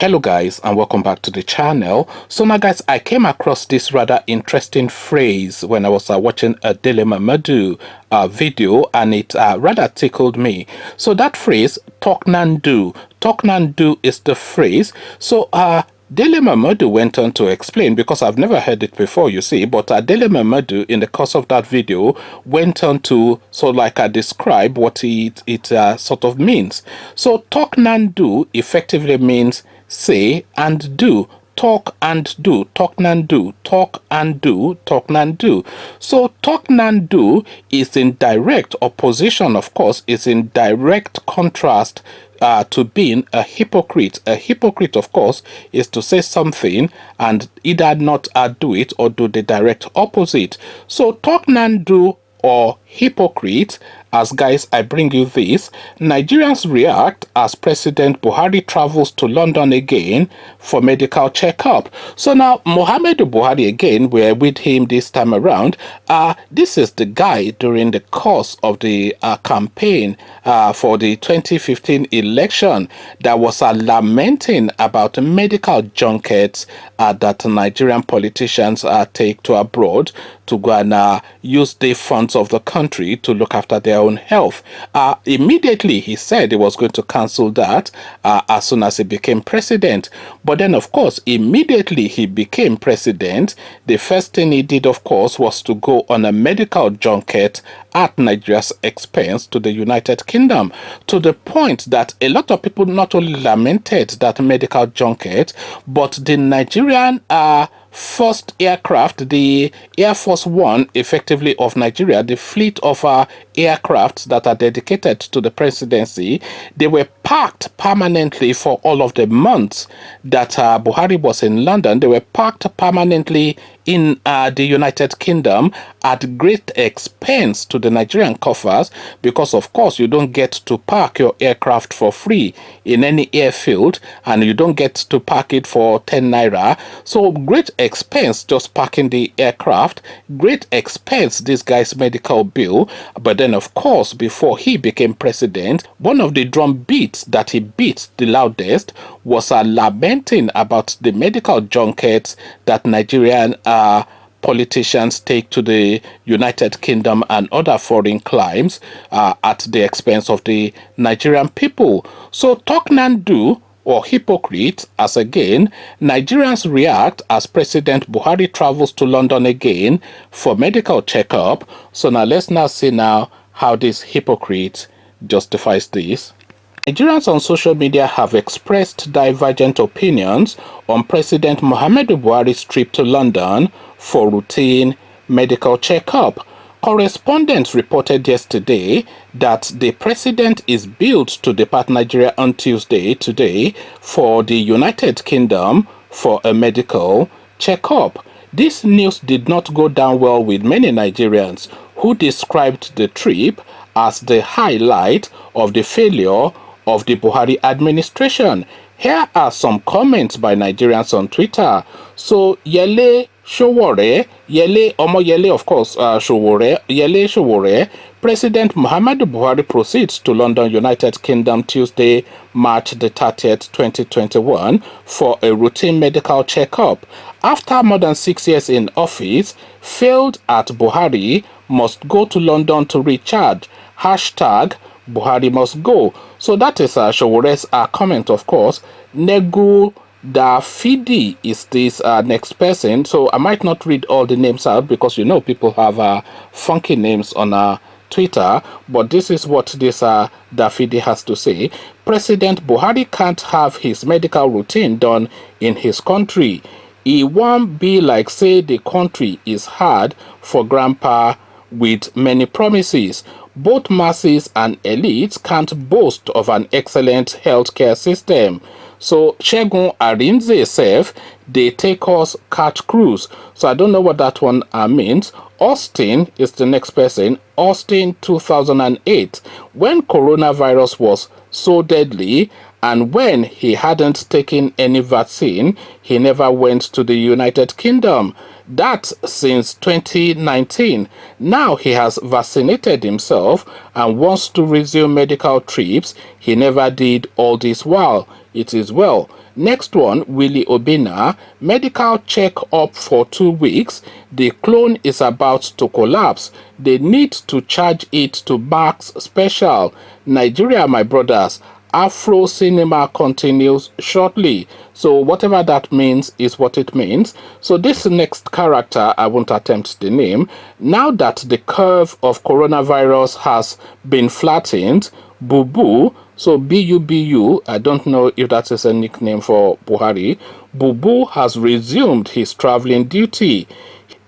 Hello guys, and welcome back to the channel. So now guys, I came across this rather interesting phrase when I was watching a Dele Mamadu video, and it rather tickled me. So that phrase, talk nandu. Talk nandu is the phrase. So Dele Mamadu went on to explain, because I've never heard it before, you see, but Dele Mamadu in the course of that video went on to describe what it sort of means. So talk nandu effectively means say and do. Talk and do. Talk and do. Talk and do. Talk and do. So talk and do is in direct opposition, of course, is in direct contrast to being a hypocrite. A hypocrite, of course, is to say something and either not do it or do the direct opposite. So talk and do or hypocrite. As guys, I bring you this. Nigerians react as President Buhari travels to London again for medical checkup. So now, Muhammadu Buhari again, we're with him this time around. This is the guy during the course of the campaign for the 2015 election that was lamenting about medical junkets that Nigerian politicians take to abroad to go and use the funds of the country to look after their own health. Immediately he said he was going to cancel that as soon as he became president. But then, of course, immediately he became president, the first thing he did, of course, was to go on a medical junket at Nigeria's expense to the United Kingdom, to the point that a lot of people not only lamented that medical junket, but the Nigerian first aircraft, the Air Force One, effectively, of Nigeria, the fleet of aircrafts that are dedicated to the presidency, they were parked permanently for all of the months that Buhari was in London. They were parked permanently in the United Kingdom at great expense to the Nigerian coffers, because of course you don't get to park your aircraft for free in any airfield, and you don't get to park it for 10 naira. So great expense just parking the aircraft, great expense this guy's medical bill. But then, of course, before he became president, one of the drum beats that he beat the loudest was lamenting about the medical junkets that Nigerian politicians take to the United Kingdom and other foreign climes at the expense of the Nigerian people. So talk and do or hypocrite, as again, Nigerians react as President Buhari travels to London again for medical checkup. So now let's now see now how this hypocrite justifies this. Nigerians on social media have expressed divergent opinions on President Muhammadu Buhari's trip to London for routine medical checkup. Correspondents reported yesterday that the president is billed to depart Nigeria on Tuesday, today, for the United Kingdom for a medical checkup. This news did not go down well with many Nigerians, who described the trip as the highlight of the failure of the Buhari administration. Here are some comments by Nigerians on Twitter. So Yele Showore, Yele of course, Yele Showore, President Muhammadu Buhari proceeds to London, United Kingdom, Tuesday, March the 30th, 2021, for a routine medical checkup. After more than 6 years in office, failed at Buhari, must go to London to recharge. Hashtag Buhari must go. So that is Showore's comment, of course. Negu Dafidi is this next person. So I might not read all the names out, because you know people have funky names on Twitter, but this is what this Dafidi has to say. President Buhari can't have his medical routine done in his country. It won't be like say the country is hard for grandpa with many promises. Both masses and elites can't boast of an excellent healthcare system. So Shegun Arinze self, they take us catch cruise. So I don't know what that one means. Austin is the next person. Austin 2008, when coronavirus was so deadly, and when he hadn't taken any vaccine, he never went to the United Kingdom. That's since 2019. Now he has vaccinated himself and wants to resume medical trips. He never did all this while. It is well. Next one, Willie Obina, medical check-up for 2 weeks. The clone is about to collapse. They need to charge it to Max Special. Nigeria, my brothers. Afro cinema continues shortly. So whatever that means is what it means. So this next character, I won't attempt the name. Now that the curve of coronavirus has been flattened, Boo Boo, so BUBU, I don't know if that is a nickname for Buhari, Boo Boo has resumed his traveling duty.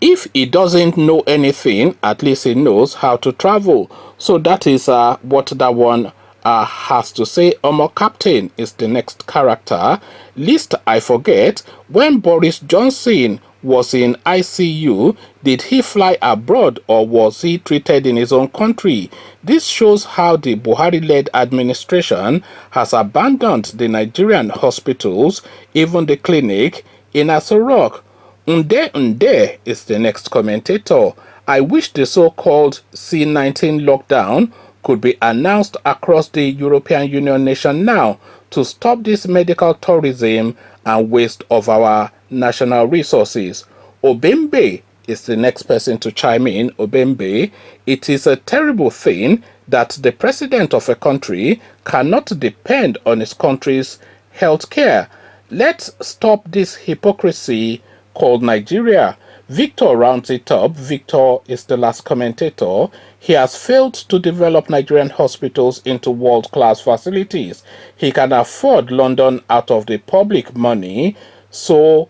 If he doesn't know anything, at least he knows how to travel. So that is what that one has to say. Omo Captain is the next character. Lest I forget, when Boris Johnson was in ICU, did he fly abroad or was he treated in his own country? This shows how the Buhari-led administration has abandoned the Nigerian hospitals, even the clinic in Aso Rock. Nde is the next commentator. I wish the so-called C-19 lockdown could be announced across the European Union nation now to stop this medical tourism and waste of our national resources. Obembe is the next person to chime in. Obembe, it is a terrible thing that the president of a country cannot depend on his country's health care. Let's stop this hypocrisy called Nigeria. Victor rounds it up. Victor is the last commentator. He has failed to develop Nigerian hospitals into world-class facilities. He can afford London out of the public money. So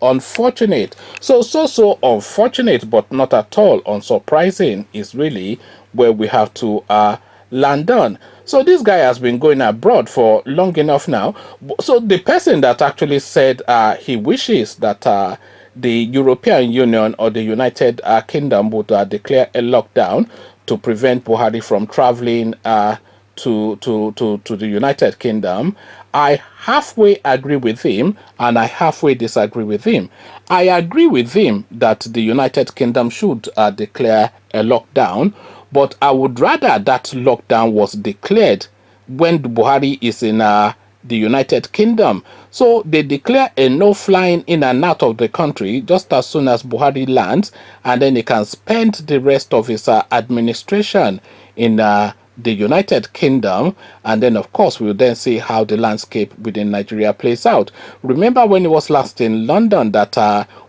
unfortunate. So unfortunate, but not at all unsurprising is really where we have to land on. So this guy has been going abroad for long enough now. So the person that actually said he wishes that the European Union or the United Kingdom would declare a lockdown to prevent Buhari from traveling to the United Kingdom, I halfway agree with him and I halfway disagree with him. I agree with him that the United Kingdom should declare a lockdown, but I would rather that lockdown was declared when Buhari is in the United Kingdom. So they declare a no flying in and out of the country just as soon as Buhari lands, and then he can spend the rest of his administration in the United Kingdom, and then of course we'll then see how the landscape within Nigeria plays out. Remember when he was last in London that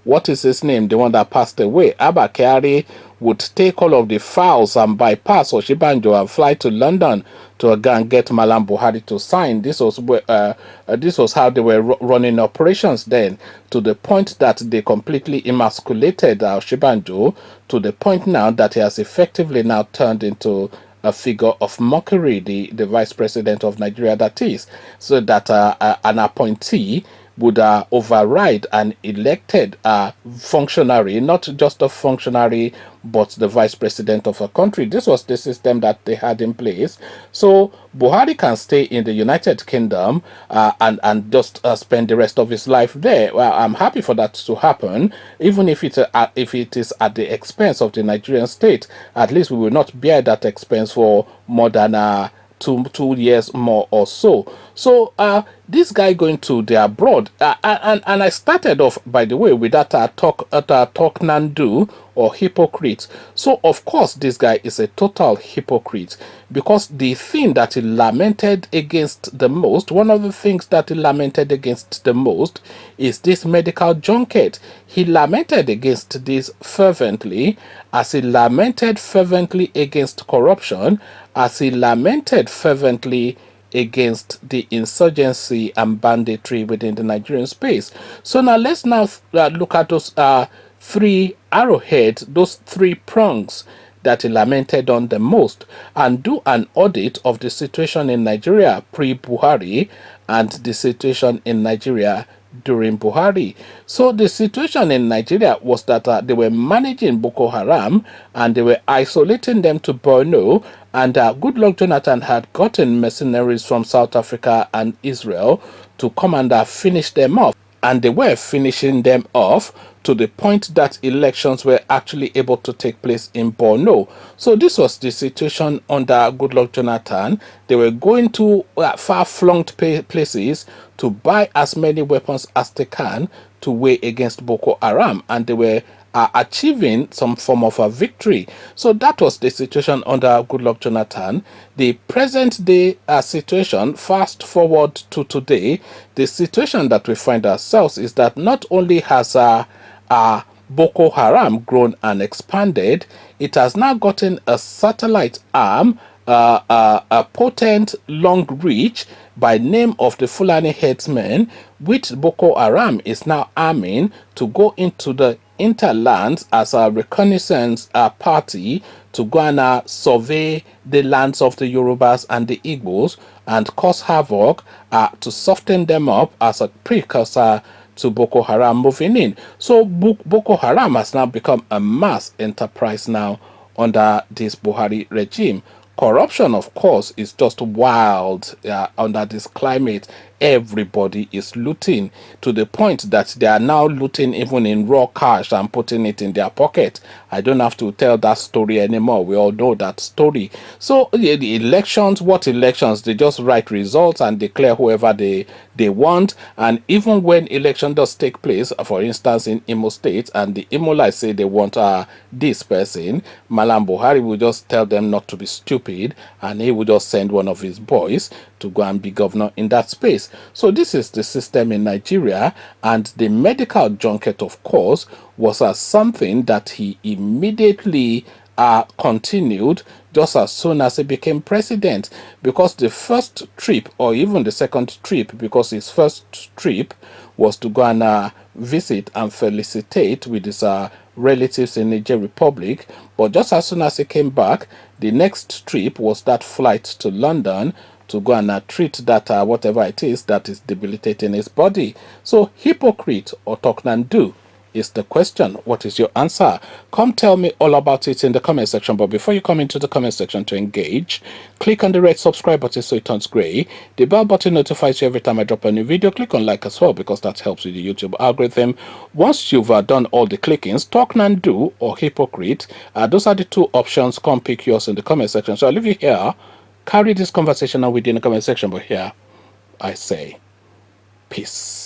what is his name, the one that passed away, Abba Kyari, would take all of the files and bypass Oshibanjo and fly to London to again get Mallam Buhari to sign. This was how they were running operations then, to the point that they completely emasculated Oshibanjo, to the point now that he has effectively now turned into a figure of mockery, the vice president of Nigeria that is, so that an appointee would override an elected functionary, not just a functionary, but the vice president of a country. This was the system that they had in place. So Buhari can stay in the United Kingdom and just spend the rest of his life there. Well, I'm happy for that to happen, even if it is at the expense of the Nigerian state. At least we will not bear that expense for more than 2 years more or so. So this guy going to the abroad, and I started off, by the way, with that talk Nandu or hypocrite. So of course this guy is a total hypocrite, because the thing that he lamented against the most, one of the things that he lamented against the most, is this medical junket. He lamented against this fervently, as he lamented fervently against corruption, as he lamented fervently against the insurgency and banditry within the Nigerian space. So now let's look at those three arrowheads, those three prongs that he lamented on the most, and do an audit of the situation in Nigeria pre-Buhari and the situation in Nigeria during Buhari. So the situation in Nigeria was that they were managing Boko Haram and they were isolating them to Borno, and Goodluck Jonathan had gotten mercenaries from South Africa and Israel to come and finish them off. and they were finishing them off to the point that elections were actually able to take place in Borno. So this was the situation under Goodluck Jonathan. They were going to far-flung places to buy as many weapons as they can to weigh against Boko Haram, and they were achieving some form of a victory. So that was the situation under Goodluck Jonathan. The present day situation, fast forward to today, the situation that we find ourselves is that not only has Boko Haram grown and expanded, it has now gotten a satellite arm, a potent long reach by name of the Fulani headsmen, which Boko Haram is now arming to go into the interlands as a reconnaissance party to go and survey the lands of the Yorubas and the Igbos and cause havoc to soften them up as a precursor to Boko Haram moving in. So Boko Haram has now become a mass enterprise now under this Buhari regime. Corruption, of course, is just wild under this climate. Everybody is looting to the point that they are now looting even in raw cash and putting it in their pocket. I don't have to tell that story anymore. We all know that story. So the elections, what elections? They just write results and declare whoever they want. And even when election does take place, for instance, in Imo State, and the Imola say they want this person, Mallam Buhari will just tell them not to be stupid, and he will just send one of his boys to go and be governor in that space. So this is the system in Nigeria, and the medical junket, of course, was something that he immediately continued just as soon as he became president, because the first trip, or even the second trip, because his first trip was to go and visit and felicitate with his relatives in Niger Republic. But just as soon as he came back, the next trip was that flight to London to go and treat that whatever it is that is debilitating his body. So hypocrite or talk and do is the question. What is your answer? Come tell me all about it in the comment section. But before you come into the comment section to engage, click on the red subscribe button so it turns gray. The bell button notifies you every time I drop a new video. Click on like as well, because that helps with the YouTube algorithm. Once you've done all the clickings, talk and do or hypocrite, those are the two options. Come pick yours in the comment section. So I'll leave you here. Carry this conversation on within the comment section. But here I say peace.